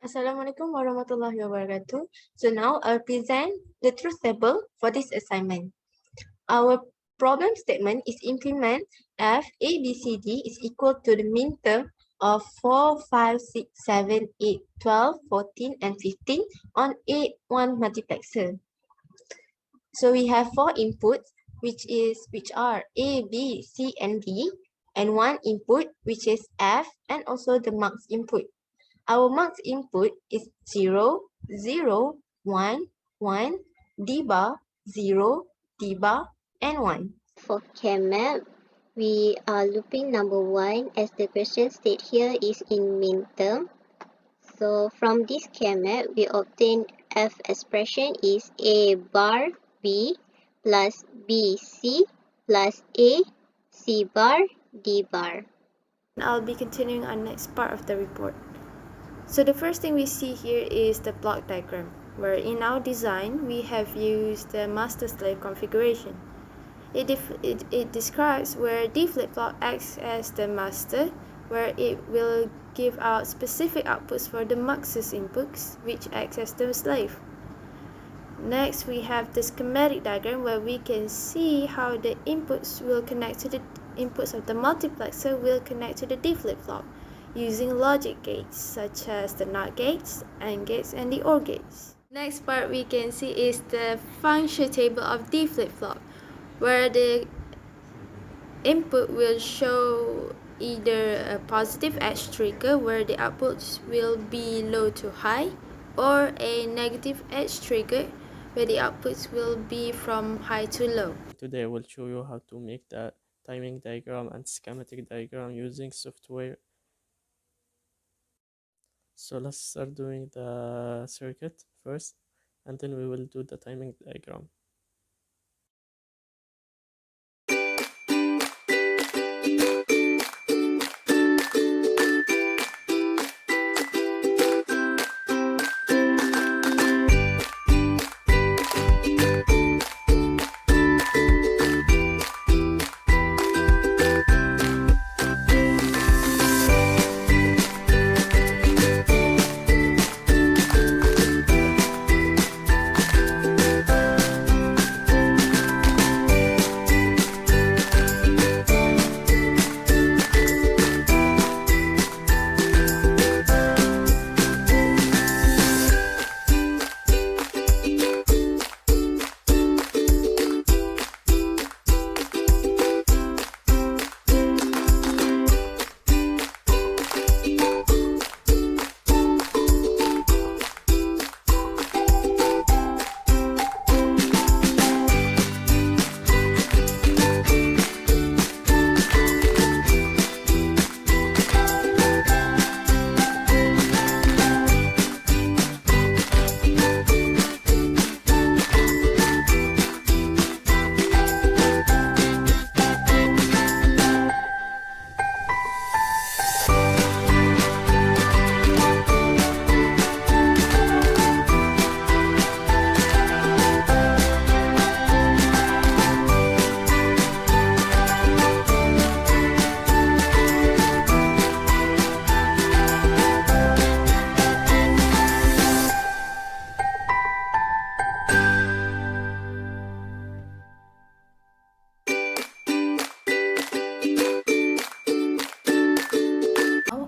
Assalamualaikum warahmatullahi wabarakatuh. So now I'll present the truth table for this assignment. Our problem statement is implement f a, b, c, d is equal to the mean term of 4, 5, 6, 7, 8, 12, 14, and 15 on A1 multiplexer. So we have 4 inputs which are A, B, C, and D, and 1 input which is F, and also the marks input. Our marks input is 0, 0, 1, 1, D bar, 0, D bar, and 1. For CAMAP, we are looping number 1 as the question state here is in min term. So from this CAMAP, we obtain F expression is A bar B plus B C plus A C bar D bar. I'll be continuing on next part of the report. So the first thing we see here is the block diagram, where in our design we have used the master-slave configuration. It describes where D flip-flop acts as the master, where it will give out specific outputs for the mux's inputs, which acts as the slave. Next, we have the schematic diagram where we can see how the inputs will connect to the inputs of the multiplexer will connect to the D flip-flop using logic gates such as the NOT gates, AND gates, and the OR gates. Next part we can see is the function table of D flip-flop, where the input will show either a positive edge trigger where the outputs will be low to high, or a negative edge trigger where the outputs will be from high to low. Today I will show you how to make the timing diagram and schematic diagram using software. So let's start doing the circuit first, and then we will do the timing diagram.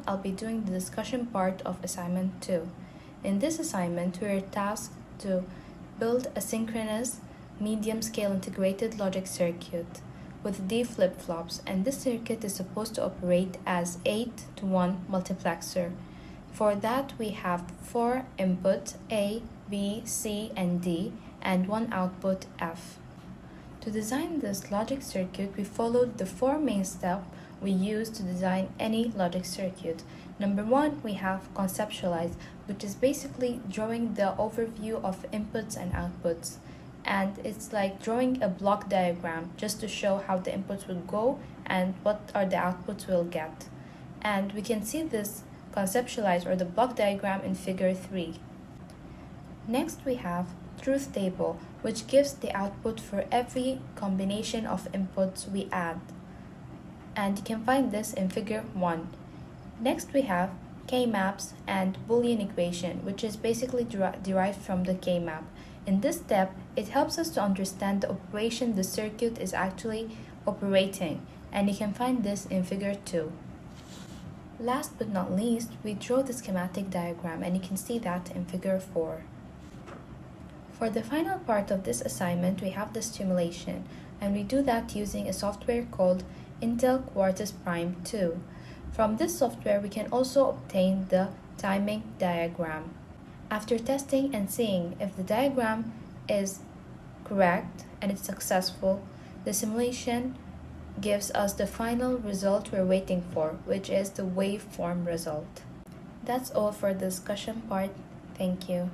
I'll be doing the discussion part of assignment 2. In this assignment, we are tasked to build a synchronous medium-scale integrated logic circuit with D flip-flops, and this circuit is supposed to operate as 8-to-1 multiplexer. For that, we have 4 inputs A, B, C, and D, and 1 output F. To design this logic circuit, we followed the 4 main steps we use to design any logic circuit. Number 1, we have conceptualize, which is basically drawing the overview of inputs and outputs. And it's like drawing a block diagram just to show how the inputs will go and what are the outputs we'll get. And we can see this conceptualize or the block diagram in figure 3. Next, we have truth table, which gives the output for every combination of inputs we add. And you can find this in figure 1. Next, we have K-maps, and Boolean equation, which is basically derived from the K-map. In this step, it helps us to understand the operation the circuit is actually operating, and you can find this in figure 2. Last but not least, we draw the schematic diagram, and you can see that in figure 4. For the final part of this assignment, we have the simulation, and we do that using a software called Intel Quartus Prime 2. From this software, we can also obtain the timing diagram. After testing and seeing if the diagram is correct and it's successful, the simulation gives us the final result we're waiting for, which is the waveform result. That's all for the discussion part. Thank you.